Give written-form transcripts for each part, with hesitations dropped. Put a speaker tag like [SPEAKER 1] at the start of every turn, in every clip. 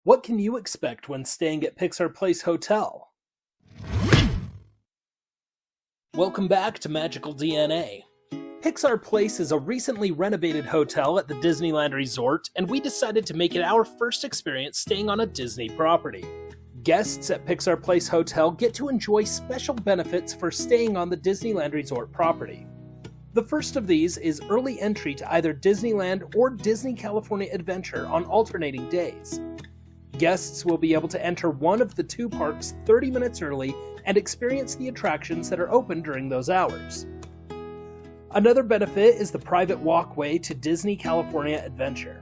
[SPEAKER 1] What can you expect when staying at Pixar Place Hotel? Welcome back to MagicalDnA. Pixar Place is a recently renovated hotel at the Disneyland Resort, and we decided to make it our first experience staying on a Disney property. Guests at Pixar Place Hotel get to enjoy special benefits for staying on the Disneyland Resort property. The first of these is early entry to either Disneyland or Disney California Adventure on alternating days. Guests will be able to enter one of the two parks 30 minutes early and experience the attractions that are open during those hours. Another benefit is the private walkway to Disney California Adventure.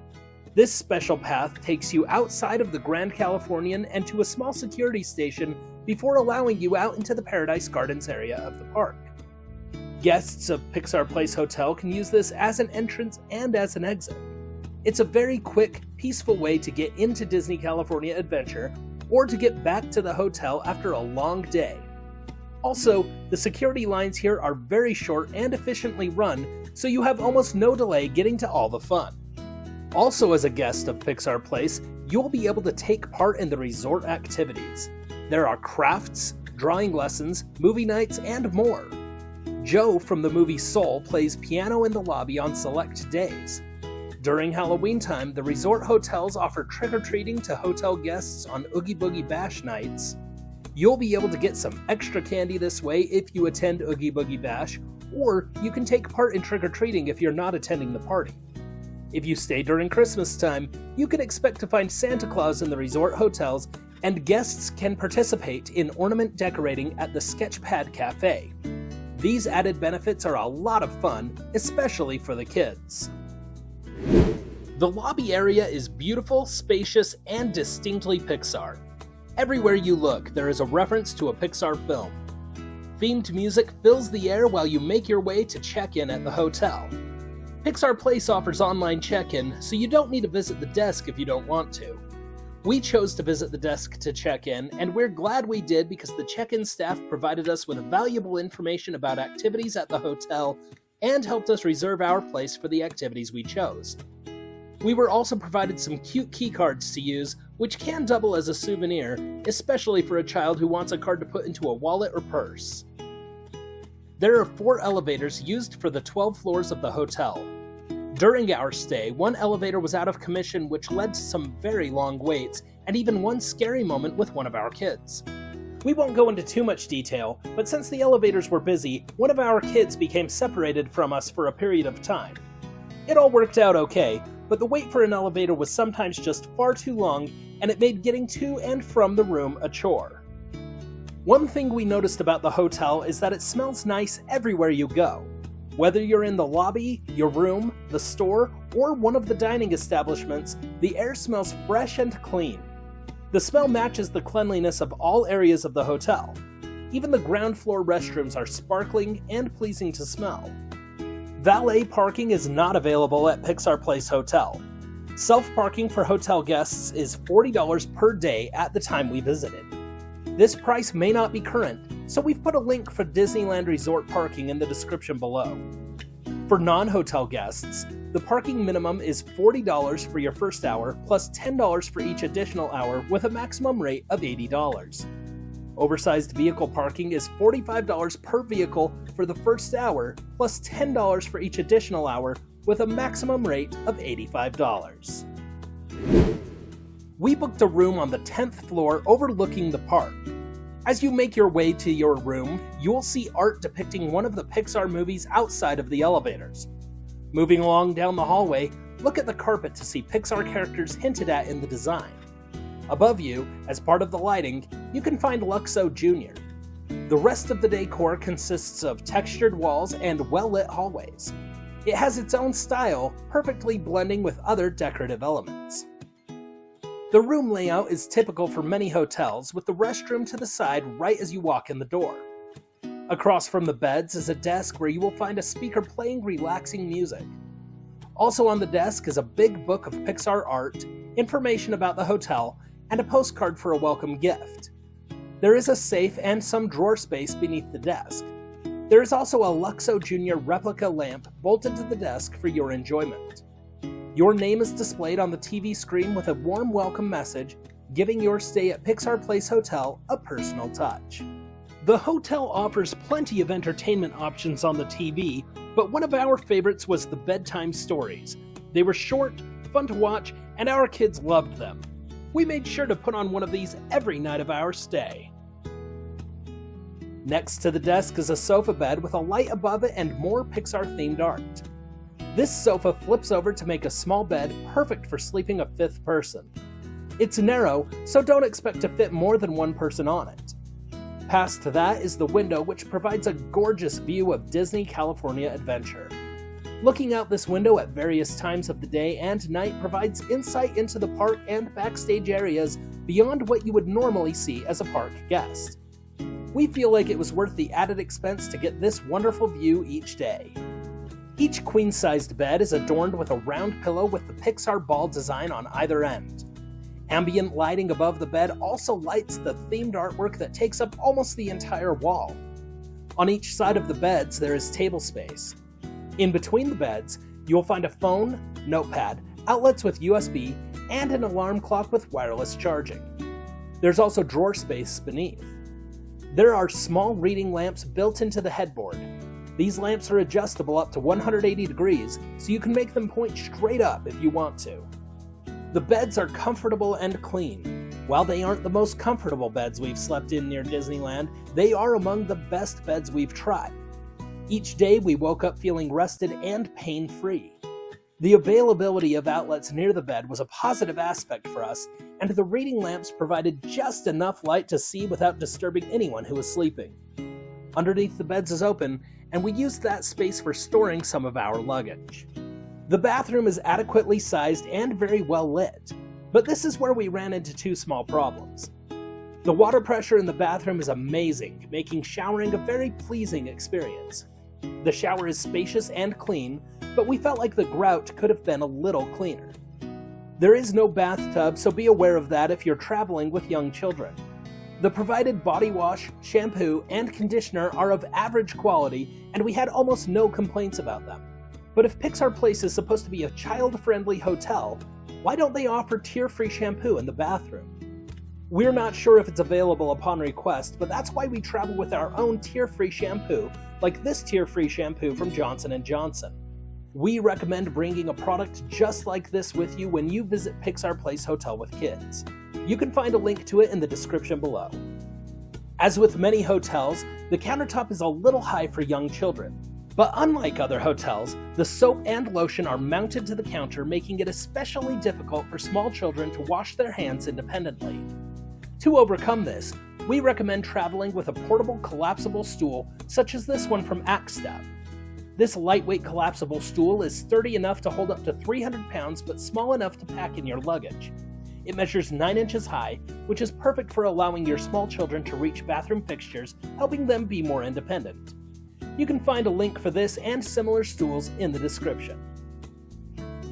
[SPEAKER 1] This special path takes you outside of the Grand Californian and to a small security station before allowing you out into the Paradise Gardens area of the park. Guests of Pixar Place Hotel can use this as an entrance and as an exit. It's a very quick, peaceful way to get into Disney California Adventure or to get back to the hotel after a long day. Also, the security lines here are very short and efficiently run, so you have almost no delay getting to all the fun. Also, as a guest of Pixar Place, you'll be able to take part in the resort activities. There are crafts, drawing lessons, movie nights, and more. Joe from the movie Soul plays piano in the lobby on select days. During Halloween time, the resort hotels offer trick-or-treating to hotel guests on Oogie Boogie Bash nights. You'll be able to get some extra candy this way if you attend Oogie Boogie Bash, or you can take part in trick-or-treating if you're not attending the party. If you stay during Christmas time, you can expect to find Santa Claus in the resort hotels, and guests can participate in ornament decorating at the Sketch Pad Café. These added benefits are a lot of fun, especially for the kids. The lobby area is beautiful, spacious, and distinctly Pixar. Everywhere you look, there is a reference to a Pixar film. Themed music fills the air while you make your way to check-in at the hotel. Pixar Place offers online check-in, so you don't need to visit the desk if you don't want to. We chose to visit the desk to check in, and we're glad we did because the check-in staff provided us with valuable information about activities at the hotel and helped us reserve our place for the activities we chose. We were also provided some cute key cards to use, which can double as a souvenir, especially for a child who wants a card to put into a wallet or purse. There are 4 elevators used for the 12 floors of the hotel. During our stay, one elevator was out of commission, which led to some very long waits, and even one scary moment with one of our kids. We won't go into too much detail, but since the elevators were busy, one of our kids became separated from us for a period of time. It all worked out okay, but the wait for an elevator was sometimes just far too long, and it made getting to and from the room a chore. One thing we noticed about the hotel is that it smells nice everywhere you go. Whether you're in the lobby, your room, the store, or one of the dining establishments, the air smells fresh and clean. The smell matches the cleanliness of all areas of the hotel. Even the ground floor restrooms are sparkling and pleasing to smell. Valet parking is not available at Pixar Place Hotel. Self-parking for hotel guests is $40 per day at the time we visited. This price may not be current, so we've put a link for Disneyland Resort parking in the description below. For non-hotel guests, the parking minimum is $40 for your first hour plus $10 for each additional hour with a maximum rate of $80. Oversized vehicle parking is $45 per vehicle for the first hour plus $10 for each additional hour with a maximum rate of $85. We booked a room on the 10th floor overlooking the park. As you make your way to your room, you'll see art depicting one of the Pixar movies outside of the elevators. Moving along down the hallway, look at the carpet to see Pixar characters hinted at in the design. Above you, as part of the lighting, you can find Luxo Jr. The rest of the decor consists of textured walls and well-lit hallways. It has its own style, perfectly blending with other decorative elements. The room layout is typical for many hotels, with the restroom to the side right as you walk in the door. Across from the beds is a desk where you will find a speaker playing relaxing music. Also on the desk is a big book of Pixar art, information about the hotel, and a postcard for a welcome gift. There is a safe and some drawer space beneath the desk. There is also a Luxo Jr. replica lamp bolted to the desk for your enjoyment. Your name is displayed on the TV screen with a warm welcome message, giving your stay at Pixar Place Hotel a personal touch. The hotel offers plenty of entertainment options on the TV, but one of our favorites was the bedtime stories. They were short, fun to watch, and our kids loved them. We made sure to put on one of these every night of our stay. Next to the desk is a sofa bed with a light above it and more Pixar-themed art. This sofa flips over to make a small bed perfect for sleeping a fifth person. It's narrow, so don't expect to fit more than one person on it. Past that is the window, which provides a gorgeous view of Disney California Adventure. Looking out this window at various times of the day and night provides insight into the park and backstage areas beyond what you would normally see as a park guest. We feel like it was worth the added expense to get this wonderful view each day. Each queen-sized bed is adorned with a round pillow with the Pixar ball design on either end. Ambient lighting above the bed also lights the themed artwork that takes up almost the entire wall. On each side of the beds there is table space. In between the beds, you'll find a phone, notepad, outlets with USB, and an alarm clock with wireless charging. There's also drawer space beneath. There are small reading lamps built into the headboard. These lamps are adjustable up to 180 degrees, so you can make them point straight up if you want to. The beds are comfortable and clean. While they aren't the most comfortable beds we've slept in near Disneyland, they are among the best beds we've tried. Each day we woke up feeling rested and pain-free. The availability of outlets near the bed was a positive aspect for us, and the reading lamps provided just enough light to see without disturbing anyone who was sleeping. Underneath the beds is open, and we used that space for storing some of our luggage. The bathroom is adequately sized and very well lit, but this is where we ran into two small problems. The water pressure in the bathroom is amazing, making showering a very pleasing experience. The shower is spacious and clean, but we felt like the grout could have been a little cleaner. There is no bathtub, so be aware of that if you're traveling with young children. The provided body wash, shampoo, and conditioner are of average quality, and we had almost no complaints about them. But if Pixar Place is supposed to be a child-friendly hotel, why don't they offer tear-free shampoo in the bathroom? We're not sure if it's available upon request, but that's why we travel with our own tear-free shampoo, like this tear-free shampoo from Johnson & Johnson. We recommend bringing a product just like this with you when you visit Pixar Place Hotel with kids. You can find a link to it in the description below. As with many hotels, the countertop is a little high for young children. But unlike other hotels, the soap and lotion are mounted to the counter, making it especially difficult for small children to wash their hands independently. To overcome this, we recommend traveling with a portable collapsible stool such as this one from Axtep. This lightweight collapsible stool is sturdy enough to hold up to 300 pounds but small enough to pack in your luggage. It measures 9 inches high, which is perfect for allowing your small children to reach bathroom fixtures, helping them be more independent. You can find a link for this and similar stools in the description.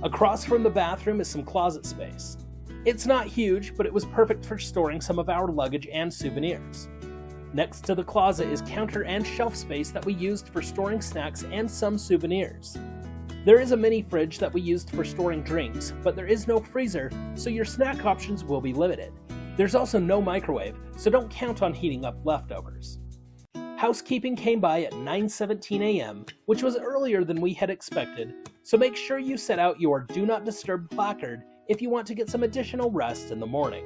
[SPEAKER 1] Across from the bathroom is some closet space. It's not huge, but it was perfect for storing some of our luggage and souvenirs. Next to the closet is counter and shelf space that we used for storing snacks and some souvenirs. There is a mini fridge that we used for storing drinks, but there is no freezer, so your snack options will be limited. There's also no microwave, so don't count on heating up leftovers. Housekeeping came by at 9:17 a.m., which was earlier than we had expected, so make sure you set out your Do Not Disturb placard if you want to get some additional rest in the morning.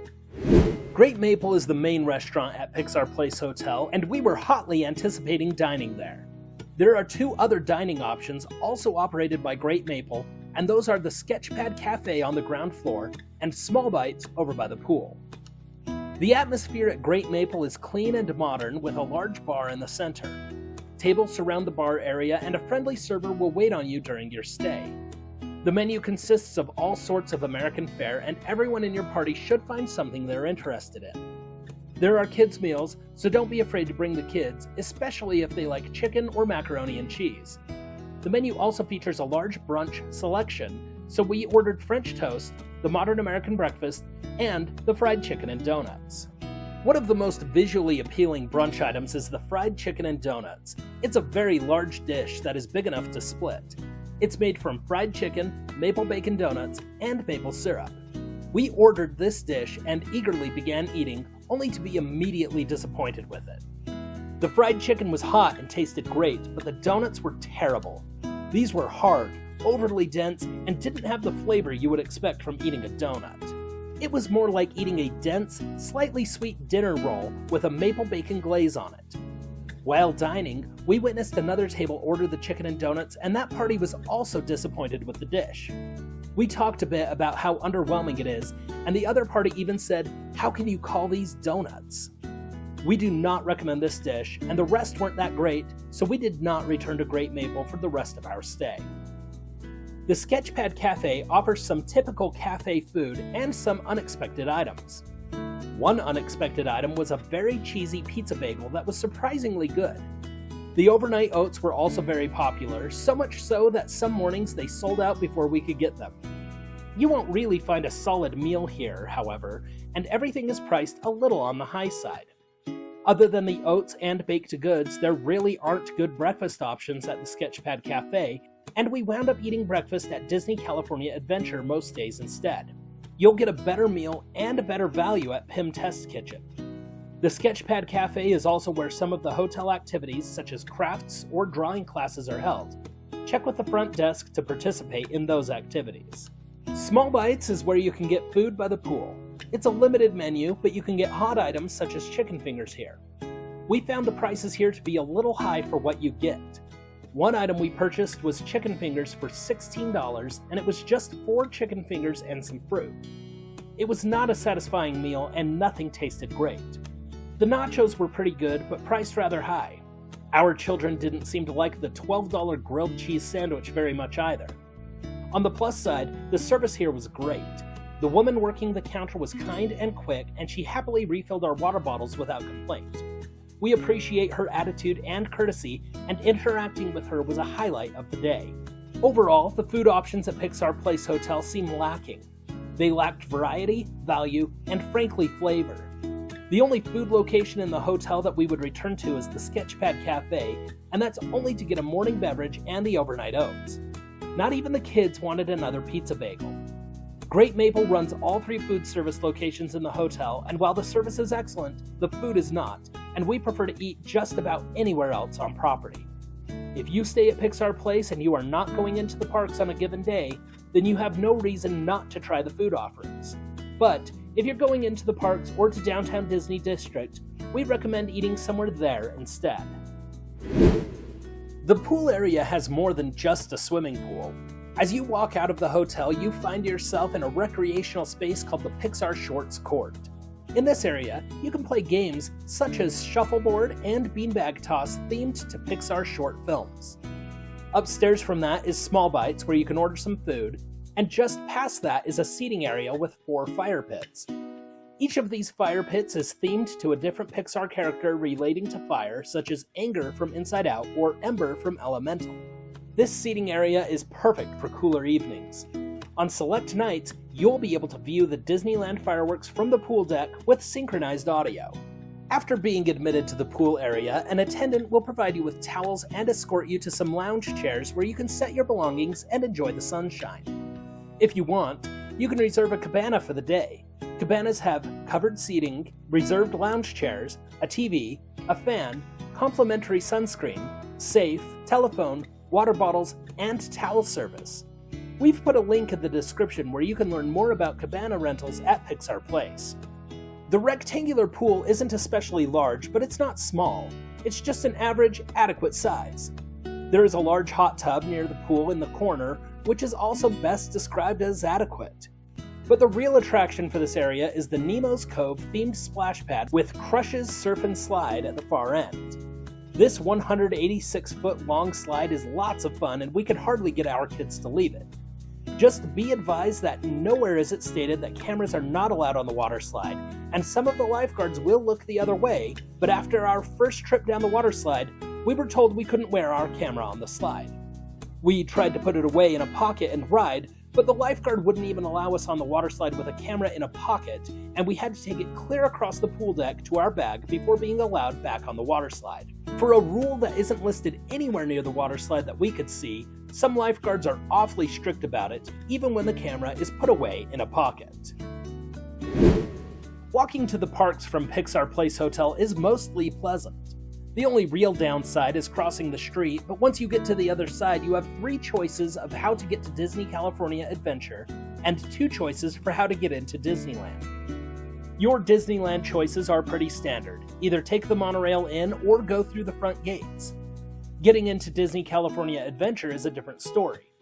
[SPEAKER 1] Great Maple is the main restaurant at Pixar Place Hotel, and we were hotly anticipating dining there. There are two other dining options also operated by Great Maple, and those are the Sketch Pad Café on the ground floor and Small Bytes over by the pool. The atmosphere at Great Maple is clean and modern with a large bar in the center. Tables surround the bar area and a friendly server will wait on you during your stay. The menu consists of all sorts of American fare, and everyone in your party should find something they're interested in. There are kids' meals, so don't be afraid to bring the kids, especially if they like chicken or macaroni and cheese. The menu also features a large brunch selection, so we ordered French toast, the modern American breakfast, and the fried chicken and donuts. One of the most visually appealing brunch items is the fried chicken and donuts. It's a very large dish that is big enough to split. It's made from fried chicken, maple bacon donuts, and maple syrup. We ordered this dish and eagerly began eating, only to be immediately disappointed with it. The fried chicken was hot and tasted great, but the donuts were terrible. These were hard, overly dense, and didn't have the flavor you would expect from eating a donut. It was more like eating a dense, slightly sweet dinner roll with a maple bacon glaze on it. While dining, we witnessed another table order the chicken and donuts, and that party was also disappointed with the dish. We talked a bit about how underwhelming it is, and the other party even said, "How can you call these donuts?" We do not recommend this dish, and the rest weren't that great, so we did not return to Great Maple for the rest of our stay. The Sketch Pad Café offers some typical cafe food and some unexpected items. One unexpected item was a very cheesy pizza bagel that was surprisingly good. The overnight oats were also very popular, so much so that some mornings they sold out before we could get them. You won't really find a solid meal here, however, and everything is priced a little on the high side. Other than the oats and baked goods, there really aren't good breakfast options at the Sketch Pad Café, and we wound up eating breakfast at Disney California Adventure most days instead. You'll get a better meal and a better value at PIM Test Kitchen. The Sketch Pad Café is also where some of the hotel activities such as crafts or drawing classes are held. Check with the front desk to participate in those activities. Small Bytes is where you can get food by the pool. It's a limited menu, but you can get hot items such as chicken fingers here. We found the prices here to be a little high for what you get. One item we purchased was chicken fingers for $16, and it was just 4 chicken fingers and some fruit. It was not a satisfying meal, and nothing tasted great. The nachos were pretty good, but priced rather high. Our children didn't seem to like the $12 grilled cheese sandwich very much either. On the plus side, the service here was great. The woman working the counter was kind and quick, and she happily refilled our water bottles without complaint. We appreciate her attitude and courtesy, and interacting with her was a highlight of the day. Overall, the food options at Pixar Place Hotel seem lacking. They lacked variety, value, and frankly flavor. The only food location in the hotel that we would return to is the Sketch Pad Café, and that's only to get a morning beverage and the overnight oats. Not even the kids wanted another pizza bagel. Great Maple runs all 3 food service locations in the hotel, and while the service is excellent, the food is not, and we prefer to eat just about anywhere else on property. If you stay at Pixar Place and you are not going into the parks on a given day, then you have no reason not to try the food offerings. But if you're going into the parks or to downtown Disney District, we recommend eating somewhere there instead. The pool area has more than just a swimming pool. As you walk out of the hotel, you find yourself in a recreational space called the Pixar Shorts Court. In this area, you can play games such as shuffleboard and beanbag toss themed to Pixar short films. Upstairs from that is Small Bytes, where you can order some food, and just past that is a seating area with 4 fire pits. Each of these fire pits is themed to a different Pixar character relating to fire, such as Anger from Inside Out or Ember from Elemental. This seating area is perfect for cooler evenings. On select nights, you'll be able to view the Disneyland fireworks from the pool deck with synchronized audio. After being admitted to the pool area, an attendant will provide you with towels and escort you to some lounge chairs where you can set your belongings and enjoy the sunshine. If you want, you can reserve a cabana for the day. Cabanas have covered seating, reserved lounge chairs, a TV, a fan, complimentary sunscreen, safe, telephone, water bottles, and towel service. We've put a link in the description where you can learn more about cabana rentals at Pixar Place. The rectangular pool isn't especially large, but it's not small. It's just an average, adequate size. There is a large hot tub near the pool in the corner, which is also best described as adequate. But the real attraction for this area is the Nemo's Cove themed splash pad with Crush's Surf and Slide at the far end. This 186-foot long slide is lots of fun, and we could hardly get our kids to leave it. Just be advised that nowhere is it stated that cameras are not allowed on the water slide, and some of the lifeguards will look the other way, but after our first trip down the water slide, we were told we couldn't wear our camera on the slide. We tried to put it away in a pocket and ride, but the lifeguard wouldn't even allow us on the water slide with a camera in a pocket, and we had to take it clear across the pool deck to our bag before being allowed back on the water slide. For a rule that isn't listed anywhere near the water slide that we could see, Some lifeguards are awfully strict about it, even when the camera is put away in a pocket. Walking to the parks from Pixar Place Hotel is mostly pleasant. The only real downside is crossing the street, but once you get to the other side, you have 3 choices of how to get to Disney California Adventure, and 2 choices for how to get into Disneyland. Your Disneyland choices are pretty standard. Either take the monorail in or go through the front gates. Getting into Disney California Adventure is a different story.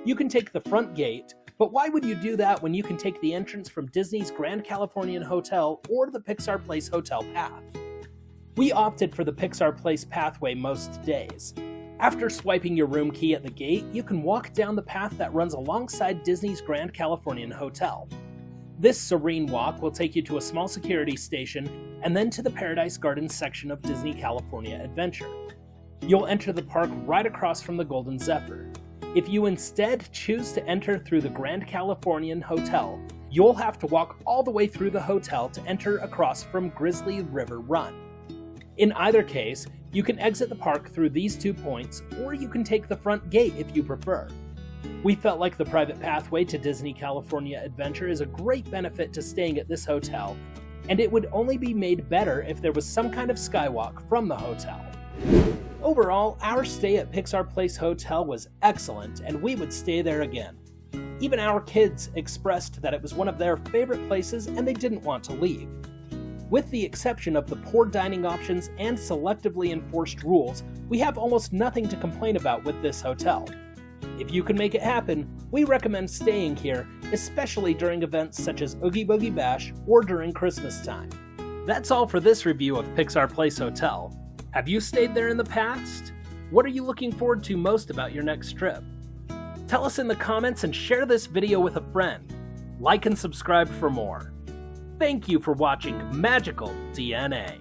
[SPEAKER 1] You can take the front gate, but why would you do that when you can take the entrance from Disney's Grand Californian Hotel or the Pixar Place Hotel path? We opted for the Pixar Place pathway most days. After swiping your room key at the gate, you can walk down the path that runs alongside Disney's Grand Californian Hotel. This serene walk will take you to a small security station and then to the Paradise Gardens section of Disney California Adventure. You'll enter the park right across from the Golden Zephyr. If you instead choose to enter through the Grand Californian Hotel, you'll have to walk all the way through the hotel to enter across from Grizzly River Run. In either case, you can exit the park through these 2 points, or you can take the front gate if you prefer. We felt like the private pathway to Disney California Adventure is a great benefit to staying at this hotel, and it would only be made better if there was some kind of skywalk from the hotel. Overall, our stay at Pixar Place Hotel was excellent, and we would stay there again. Even our kids expressed that it was one of their favorite places and they didn't want to leave. With the exception of the poor dining options and selectively enforced rules, we have almost nothing to complain about with this hotel. If you can make it happen, we recommend staying here, especially during events such as Oogie Boogie Bash or during Christmas time. That's all for this review of Pixar Place Hotel. Have you stayed there in the past? What are you looking forward to most about your next trip? Tell us in the comments and share this video with a friend. Like and subscribe for more. Thank you for watching Magical DNA.